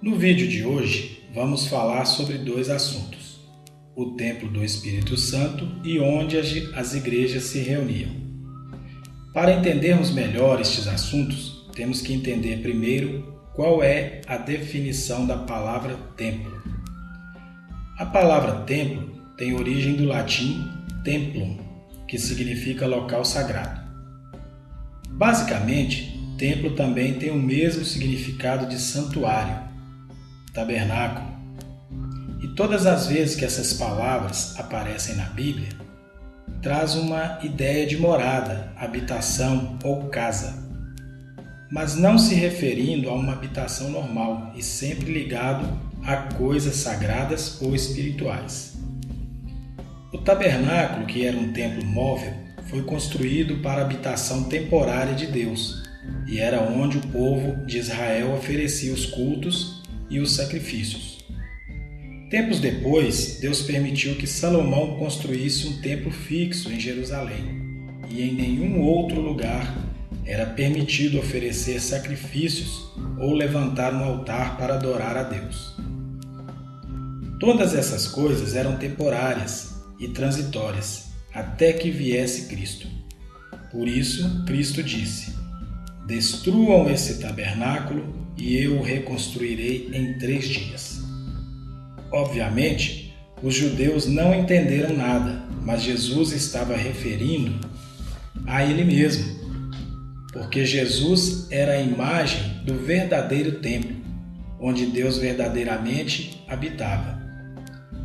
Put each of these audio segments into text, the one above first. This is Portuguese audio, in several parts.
No vídeo de hoje, vamos falar sobre dois assuntos: o Templo do Espírito Santo e onde as igrejas se reuniam. Para entendermos melhor estes assuntos, temos que entender primeiro qual é a definição da palavra templo. A palavra templo tem origem do latim templum, que significa local sagrado. Basicamente, templo também tem o mesmo significado de santuário, tabernáculo. E todas as vezes que essas palavras aparecem na Bíblia, traz uma ideia de morada, habitação ou casa, mas não se referindo a uma habitação normal e sempre ligado a coisas sagradas ou espirituais. O tabernáculo, que era um templo móvel, foi construído para a habitação temporária de Deus e era onde o povo de Israel oferecia os cultos e os sacrifícios. Tempos depois, Deus permitiu que Salomão construísse um templo fixo em Jerusalém, e em nenhum outro lugar era permitido oferecer sacrifícios ou levantar um altar para adorar a Deus. Todas essas coisas eram temporárias e transitórias, até que viesse Cristo. Por isso, Cristo disse: "Destruam esse tabernáculo e eu o reconstruirei em 3 dias." Obviamente, os judeus não entenderam nada, mas Jesus estava referindo a ele mesmo, porque Jesus era a imagem do verdadeiro templo, onde Deus verdadeiramente habitava.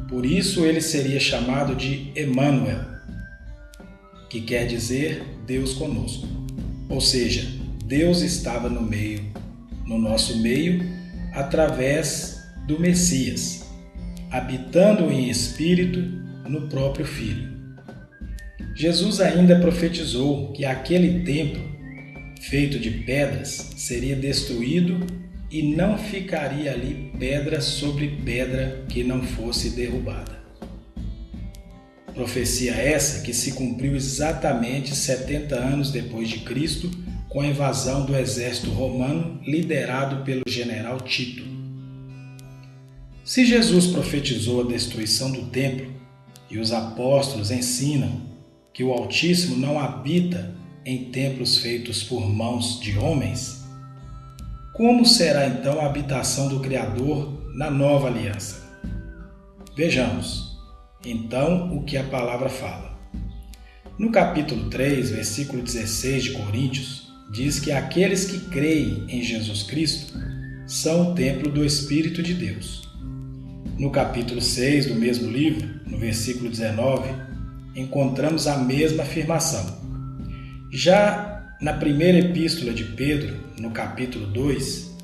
Por isso ele seria chamado de Emanuel, que quer dizer Deus conosco. Ou seja, Deus estava no nosso meio, através do Messias, habitando em espírito no próprio Filho. Jesus ainda profetizou que aquele templo, feito de pedras, seria destruído e não ficaria ali pedra sobre pedra que não fosse derrubada. Profecia essa que se cumpriu exatamente 70 anos depois de Cristo, com a invasão do exército romano liderado pelo general Tito. Se Jesus profetizou a destruição do templo e os apóstolos ensinam que o Altíssimo não habita em templos feitos por mãos de homens, como será então a habitação do Criador na nova aliança? Vejamos, então, o que a palavra fala. No capítulo 3, versículo 16 de Coríntios, diz que aqueles que creem em Jesus Cristo são o templo do Espírito de Deus. No capítulo 6 do mesmo livro, no versículo 19, encontramos a mesma afirmação. Já na primeira epístola de Pedro, no capítulo 2,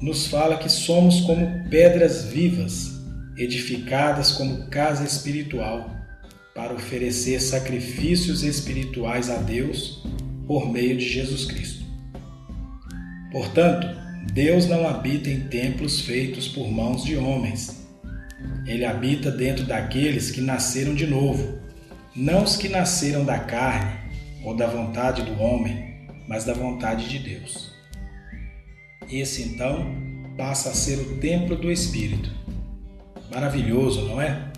nos fala que somos como pedras vivas, edificadas como casa espiritual, para oferecer sacrifícios espirituais a Deus por meio de Jesus Cristo. Portanto, Deus não habita em templos feitos por mãos de homens. Ele habita dentro daqueles que nasceram de novo, não os que nasceram da carne ou da vontade do homem, mas da vontade de Deus. Esse, então, passa a ser o templo do Espírito. Maravilhoso, não é?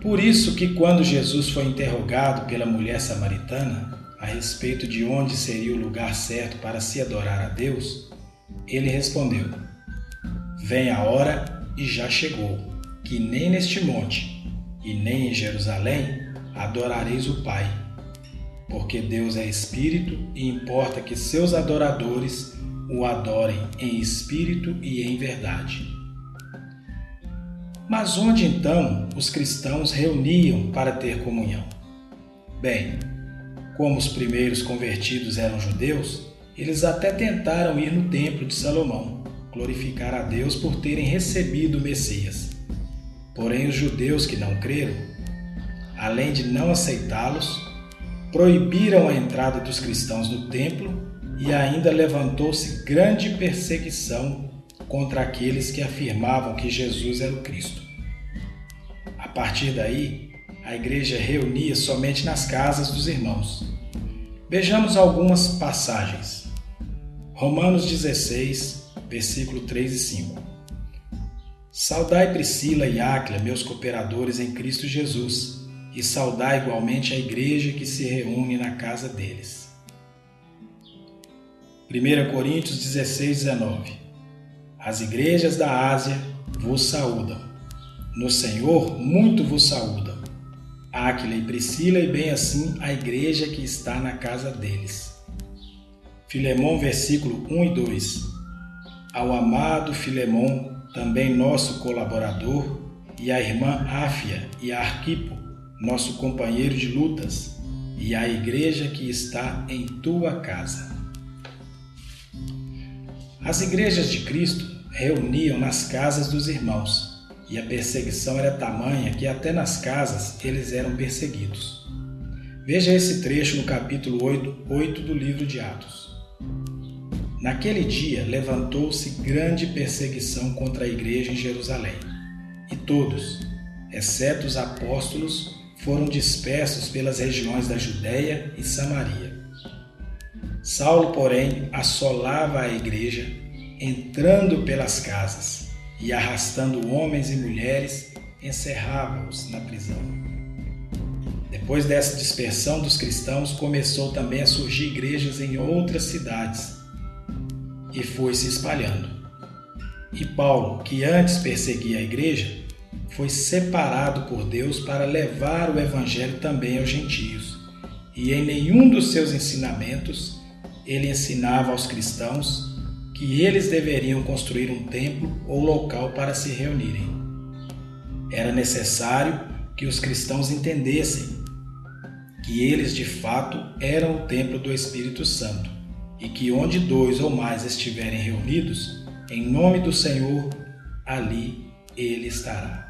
Por isso que quando Jesus foi interrogado pela mulher samaritana a respeito de onde seria o lugar certo para se adorar a Deus, ele respondeu: "Vem a hora e já chegou, que nem neste monte e nem em Jerusalém adorareis o Pai, porque Deus é Espírito e importa que seus adoradores o adorem em espírito e em verdade." Mas onde então os cristãos reuniam para ter comunhão? Bem, como os primeiros convertidos eram judeus, eles até tentaram ir no templo de Salomão, glorificar a Deus por terem recebido o Messias. Porém, os judeus que não creram, além de não aceitá-los, proibiram a entrada dos cristãos no templo e ainda levantou-se grande perseguição contra aqueles que afirmavam que Jesus era o Cristo. A partir daí, a igreja reunia somente nas casas dos irmãos. Vejamos algumas passagens. Romanos 16, versículo 3 e 5. Saudai Priscila e Áquila, meus cooperadores em Cristo Jesus, e saudai igualmente a igreja que se reúne na casa deles. 1 Coríntios 16, 19. As igrejas da Ásia vos saúdam. No Senhor muito vos saúdam. Áquila e Priscila, e bem assim a igreja que está na casa deles. Filemão, versículo 1 e 2. Ao amado Filemão, também nosso colaborador, e à irmã Áfia e a Arquipo, nosso companheiro de lutas, e à igreja que está em tua casa. As igrejas de Cristo reuniam nas casas dos irmãos, e a perseguição era tamanha que até nas casas eles eram perseguidos. Veja esse trecho no capítulo 8 do livro de Atos. Naquele dia levantou-se grande perseguição contra a igreja em Jerusalém, e todos, exceto os apóstolos, foram dispersos pelas regiões da Judéia e Samaria. Saulo, porém, assolava a igreja, entrando pelas casas e arrastando homens e mulheres, encerrava-os na prisão. Depois dessa dispersão dos cristãos, começou também a surgir igrejas em outras cidades, e foi se espalhando. E Paulo, que antes perseguia a igreja, foi separado por Deus para levar o evangelho também aos gentios, e em nenhum dos seus ensinamentos ele ensinava aos cristãos que eles deveriam construir um templo ou local para se reunirem. Era necessário que os cristãos entendessem que eles de fato eram o templo do Espírito Santo, e que onde 2 ou mais estiverem reunidos, em nome do Senhor, ali ele estará.